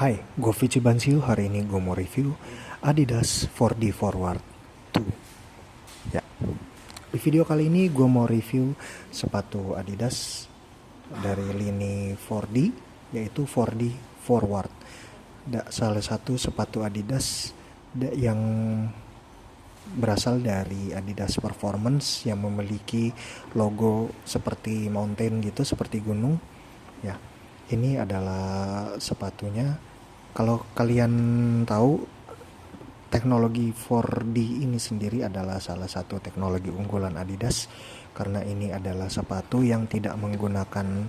Hai, gue Vici Bansiu. Hari ini gue mau review Adidas 4D Forward 2. Ya, di video kali ini gue mau review sepatu Adidas dari lini 4D, yaitu 4D Forward. Salah satu sepatu Adidas yang berasal dari Adidas Performance yang memiliki logo seperti mountain gitu, seperti gunung. Ya, ini adalah sepatunya. Kalau kalian tahu, teknologi 4D ini sendiri adalah salah satu teknologi unggulan Adidas, karena ini adalah sepatu yang tidak menggunakan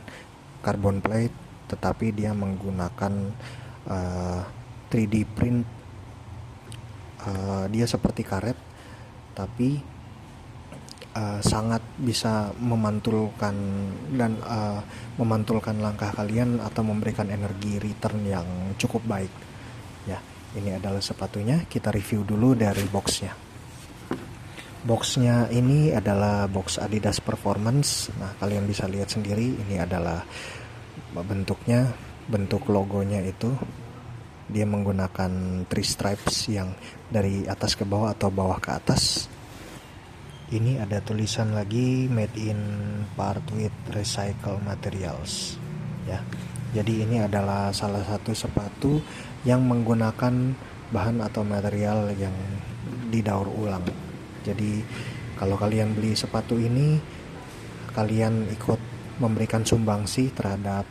carbon plate, tetapi dia menggunakan 3D print. Dia seperti karet, tapi sangat bisa memantulkan langkah kalian atau memberikan energi return yang cukup baik. Ya, ini adalah sepatunya. Kita review dulu dari boxnya. Boxnya ini adalah box Adidas Performance. Nah, kalian bisa lihat sendiri, ini adalah bentuknya, bentuk logonya itu. Dia menggunakan 3 stripes yang dari atas ke bawah atau bawah ke atas. Ini ada tulisan lagi made in part with recycle materials. Ya, jadi ini adalah salah satu sepatu yang menggunakan bahan atau material yang didaur ulang. Jadi kalau kalian beli sepatu ini, kalian ikut memberikan sumbangsi terhadap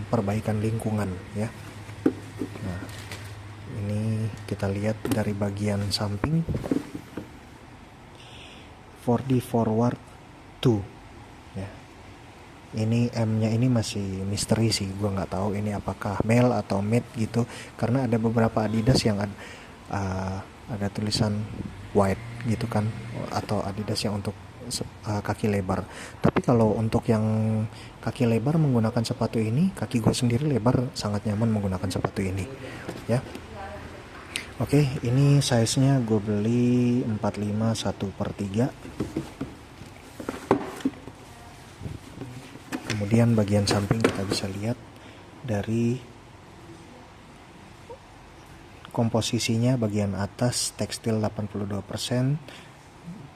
perbaikan lingkungan, ya. Nah, ini kita lihat dari bagian samping, 4D Forward 2. Ya. Ini M-nya ini masih misteri sih, gue nggak tahu ini apakah male atau mid gitu, karena ada beberapa Adidas yang ada tulisan white gitu kan, atau Adidas yang untuk kaki lebar. Tapi kalau untuk yang kaki lebar menggunakan sepatu ini, kaki gue sendiri lebar, sangat nyaman menggunakan sepatu ini, ya. Oke, ini size-nya gue beli 45 1/3. Kemudian bagian samping kita bisa lihat dari komposisinya. Bagian atas tekstil 82%,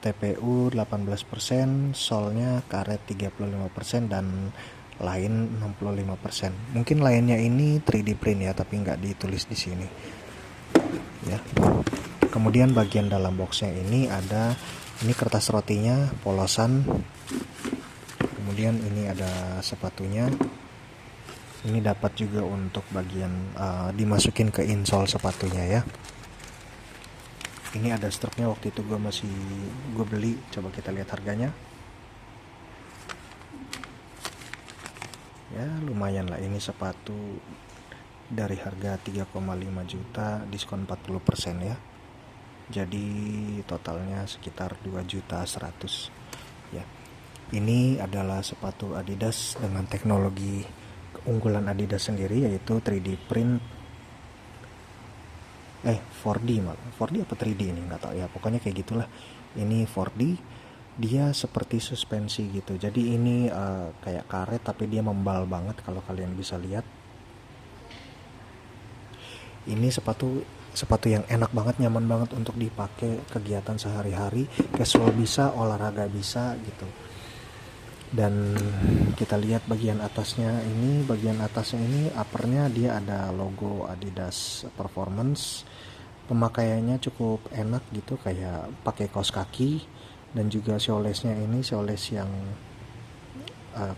TPU 18%, solnya karet 35%, dan lain 65%. Mungkin lainnya ini 3D print ya, tapi nggak ditulis di sini. Ya. Kemudian bagian dalam boxnya ini ada kertas rotinya, polosan. Kemudian ini ada sepatunya. Ini dapat juga untuk bagian dimasukin ke insole sepatunya, ya. Ini ada struknya, waktu itu gue beli. Coba kita lihat harganya. Ya, lumayan lah, ini sepatu dari harga 3,5 juta diskon 40%, ya. Jadi totalnya sekitar 2.100.000, ya. Ini adalah sepatu Adidas dengan teknologi keunggulan Adidas sendiri, yaitu 3D print 4D malah. 4D apa 3D ini nggak tahu ya, pokoknya kayak gitulah. Ini 4D, dia seperti suspensi gitu. Jadi ini kayak karet, tapi dia membal banget kalau kalian bisa lihat. Ini sepatu yang enak banget, nyaman banget untuk dipakai kegiatan sehari-hari, casual bisa, olahraga bisa gitu. Dan kita lihat bagian atasnya ini, uppernya dia ada logo Adidas Performance. Pemakaiannya cukup enak gitu, kayak pakai kaos kaki. Dan juga siolesnya ini sioles yang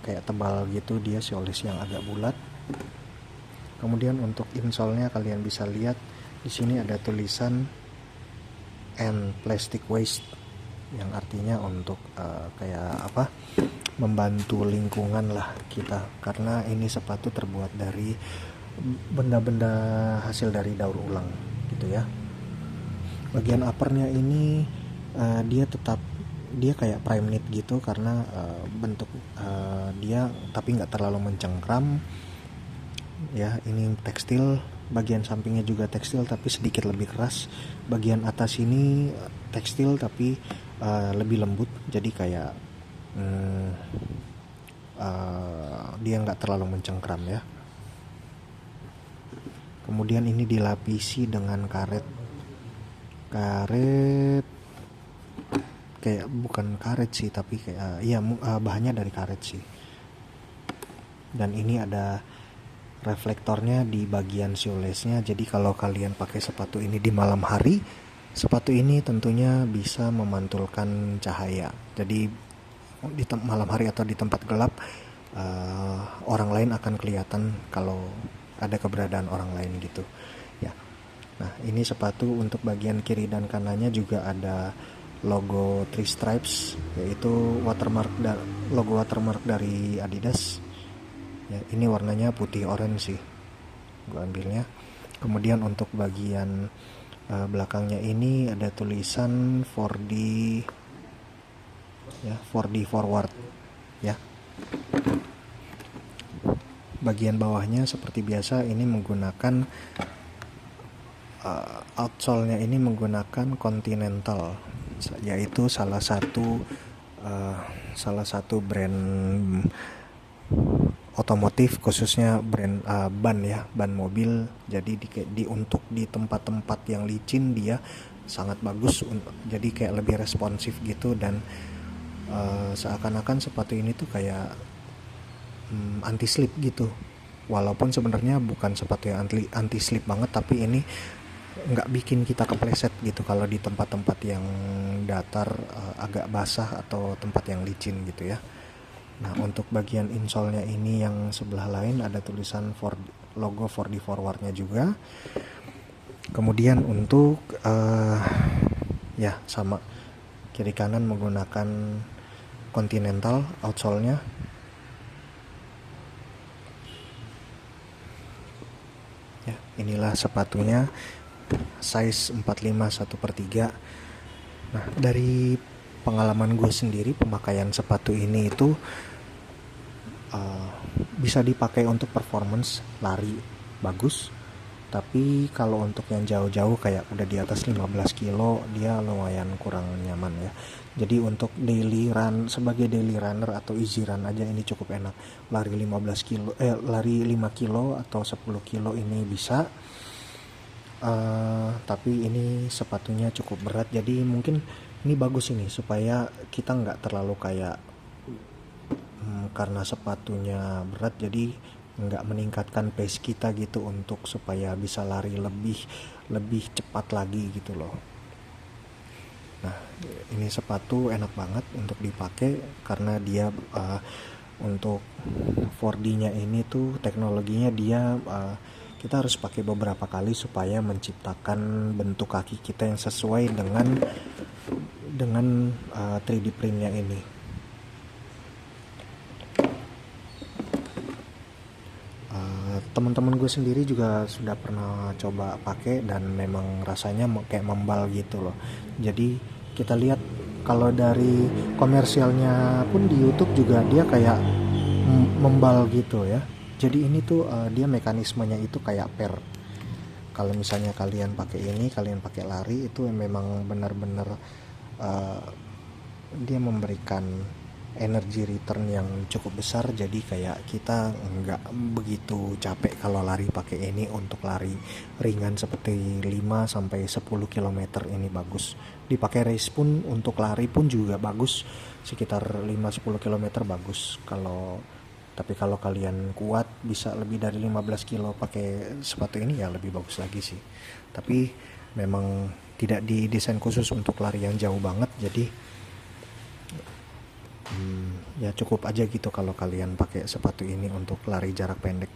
kayak tebal gitu, dia sioles yang agak bulat. Kemudian untuk insole-nya kalian bisa lihat di sini ada tulisan and plastic waste, yang artinya untuk membantu lingkungan lah kita, karena ini sepatu terbuat dari benda-benda hasil dari daur ulang gitu, ya. Bagian uppernya ini dia kayak prime knit gitu, karena bentuk dia tapi nggak terlalu mencengkram, ya. Ini tekstil, bagian sampingnya juga tekstil tapi sedikit lebih keras. Bagian atas ini tekstil tapi lebih lembut, jadi kayak dia nggak terlalu mencengkram, ya. Kemudian ini dilapisi dengan karet kayak bukan karet sih, tapi kayak bahannya dari karet sih. Dan ini ada reflektornya di bagian siulesnya. Jadi kalau kalian pakai sepatu ini di malam hari, sepatu ini tentunya bisa memantulkan cahaya. Jadi di malam hari atau di tempat gelap, orang lain akan kelihatan kalau ada keberadaan orang lain gitu ya. Nah, ini sepatu untuk bagian kiri dan kanannya juga ada logo Three Stripes, yaitu logo watermark dari Adidas ya. Ini warnanya putih orange sih, gue ambilnya. Kemudian untuk bagian belakangnya ini ada tulisan 4D ya, 4D forward ya. Bagian bawahnya seperti biasa ini menggunakan outsole-nya ini menggunakan Continental, yaitu salah satu brand otomotif, khususnya brand ban mobil. Jadi untuk di tempat-tempat yang licin dia sangat bagus, jadi kayak lebih responsif gitu. Dan seakan-akan sepatu ini tuh kayak anti slip gitu, walaupun sebenarnya bukan sepatu yang anti slip banget, tapi ini nggak bikin kita kepleset gitu kalau di tempat-tempat yang datar, agak basah atau tempat yang licin gitu ya. Nah, untuk bagian insole-nya ini yang sebelah lain ada tulisan logo 4D forward-nya juga. Kemudian untuk ya sama, kiri kanan menggunakan Continental outsole-nya. Ya, inilah sepatunya, size 45 1/3. Nah, dari pengalaman gue sendiri, pemakaian sepatu ini itu bisa dipakai untuk performance lari bagus, tapi kalau untuk yang jauh-jauh kayak udah di atas 15 kilo dia lumayan kurang nyaman ya. Jadi untuk sebagai daily runner atau easy run aja ini cukup enak. Lari 5 kilo atau 10 kilo ini bisa. Tapi ini sepatunya cukup berat, jadi mungkin ini bagus ini supaya kita nggak terlalu kayak karena sepatunya berat jadi nggak meningkatkan pace kita gitu, untuk supaya bisa lari lebih cepat lagi gitu loh. Nah, ini sepatu enak banget untuk dipakai karena dia untuk 4D-nya ini tuh teknologinya dia kita harus pakai beberapa kali supaya menciptakan bentuk kaki kita yang sesuai dengan 3D print-nya ini. Teman-teman gue sendiri juga sudah pernah coba pakai dan memang rasanya kayak membal gitu loh. Jadi kita lihat kalau dari komersialnya pun di YouTube juga dia kayak membal gitu ya. Jadi ini tuh dia mekanismenya itu kayak per. Kalau misalnya kalian pakai lari itu memang benar-benar dia memberikan energy return yang cukup besar. Jadi kayak kita nggak begitu capek kalau lari pakai ini. Untuk lari ringan seperti 5-10 km ini bagus. Dipakai race pun, untuk lari pun juga bagus, sekitar 5-10 km bagus. Tapi kalau kalian kuat bisa lebih dari 15 kilo pakai sepatu ini ya lebih bagus lagi sih. Tapi memang tidak didesain khusus untuk lari yang jauh banget, jadi ya cukup aja gitu kalau kalian pakai sepatu ini untuk lari jarak pendek.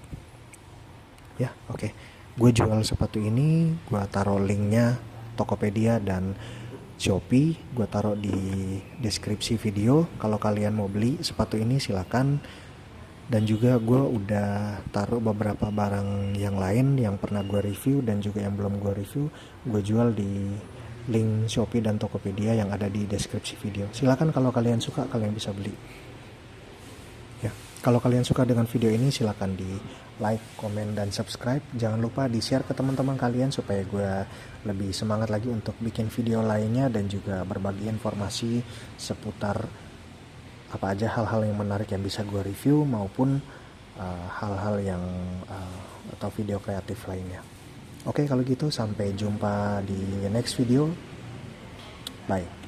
Ya, oke. Gue jual sepatu ini, gue taruh linknya Tokopedia dan Shopee, gue taruh di deskripsi video. Kalau kalian mau beli sepatu ini silakan. Dan juga gue udah taruh beberapa barang yang lain yang pernah gue review dan juga yang belum gue review, gue jual di link Shopee dan Tokopedia yang ada di deskripsi video. Silakan kalau kalian suka, kalian bisa beli. Ya, kalau kalian suka dengan video ini silakan di like, komen, dan subscribe. Jangan lupa di share ke teman-teman kalian supaya gue lebih semangat lagi untuk bikin video lainnya dan juga berbagi informasi seputar apa aja hal-hal yang menarik yang bisa gue review maupun hal-hal yang atau video kreatif lainnya. Oke, kalau gitu sampai jumpa di next video. Bye.